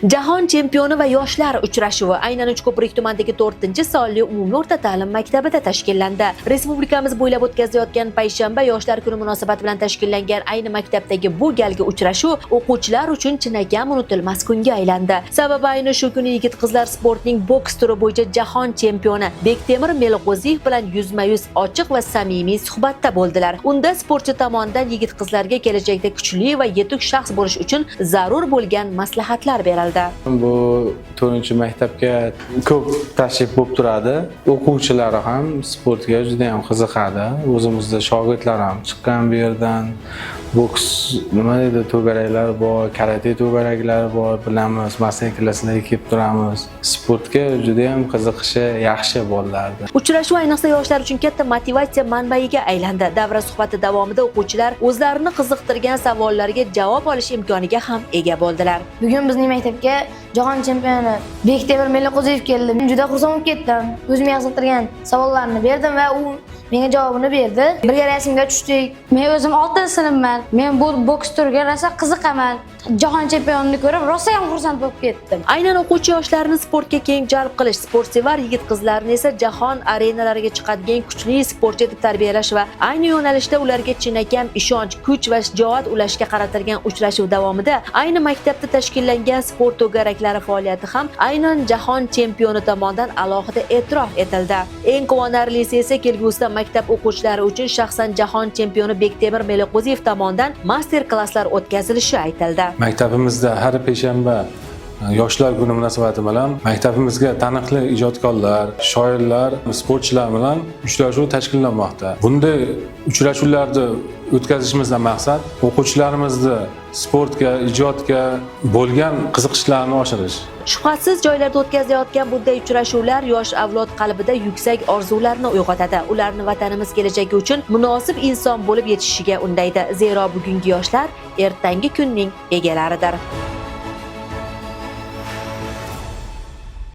Jahon chempioni va yoshlar uchrashuvi aynan Uchko'prik tumanidagi 4-sonli umumiy o'rta ta'lim maktabida tashkillandi. Respublikamiz bo'ylab o'tkazilayotgan payshanba yoshlar kuni munosabati bilan tashkillangan ayni maktabdagi bu galgi uchrashuv o'quvchilar uchun chinakam unutilmas kunga aylandi. Sababi ayni shu kuni yigit-qizlar sportining boks turi bo'yicha jahon chempioni Bektemir Meliqo'ziyev bilan yuzma-yuz ochiq va samimiy suhbatda bo'ldilar. Unda sportchi tomonidan yigit-qizlarga kelajakda kuchli va yetuk shaxs bo'lish uchun zarur bo'lgan maslahatlar berildi. Bu 4-maktabga ko'p tashrif bo'lib turadi. O'quvchilar ham sportga juda ham qiziqadi. O'zimizda shogirdlar ham chiqqan bu yerdan. Boks nima deydi, to'garaklar bor, karate to'garaklari bor, bilamiz, master-klasslarga kelib turamiz. Sportga juda ham qiziqishi yaxshi bolalardi. Uchrashuv ayniqsa yoshlar uchun katta motivatsiya manbaiga aylandi. Davra suhbati davomida o'quvchilar o'zlarini qiziqtirgan savollarga javob olish imkoniga ham ega bo'ldilar. Bugun bizning maktabga jahon chempioni Bektemir Meliqo'ziyev keldi. Men juda xursand bo'lib ketdim. O'zimga qiziqtirgan savollarni berdim va u menga javobini berdi. Birga rasmga tushdik. Men o'zim 6-sinfman. Men bu boks turiga rosa qiziqaman. Jahon chempionini ko'rib rosa ham xursand bo'lib ketdim. Aynan o'quvchi yoshlarni sportga keng jalb qilish, sportsevar yigit-qizlarni esa jahon arenalariga chiqadigan kuchli sportchi deb tarbiyalash va ayni yo'nalishda ularga chinakam ishonch, kuch va shijoat ulashga qaratilgan uchrashuv davomida ayni maktabda tashkillangan sport to'garaklari faoliyati ham aynan jahon chempioni tomonidan alohida e'tirof etildi. Eng quvonarlisi esa kelgusida maktab o'quvchilari uchun shaxsan jahon chempioni Bektemir Meliqo'ziyev tomonidan master-klasslar o'tkazilishi aytildi. Maktabimizda har payshanba yoshlar kuni munosabati bilan maktabimizga taniqli ijodkorlar, shoirlar, sportchilar bilan uchrashuv tashkillanmoqda. Bunday uchrashuvlarni o'tkazishimizdan maqsad o'quvchilarimizni sportga, ijodga bo'lgan qiziqishlarini oshirish. Shubhasiz joylarda o'tkazilayotgan bunday uchrashuvlar yosh avlod qalbida yuksak orzularni uyg'otadi. Ularni vatanimiz kelajagi uchun munosib inson bo'lib yetishishiga undaydi. Zero bugungi yoshlar ertangi kunning egalaridir.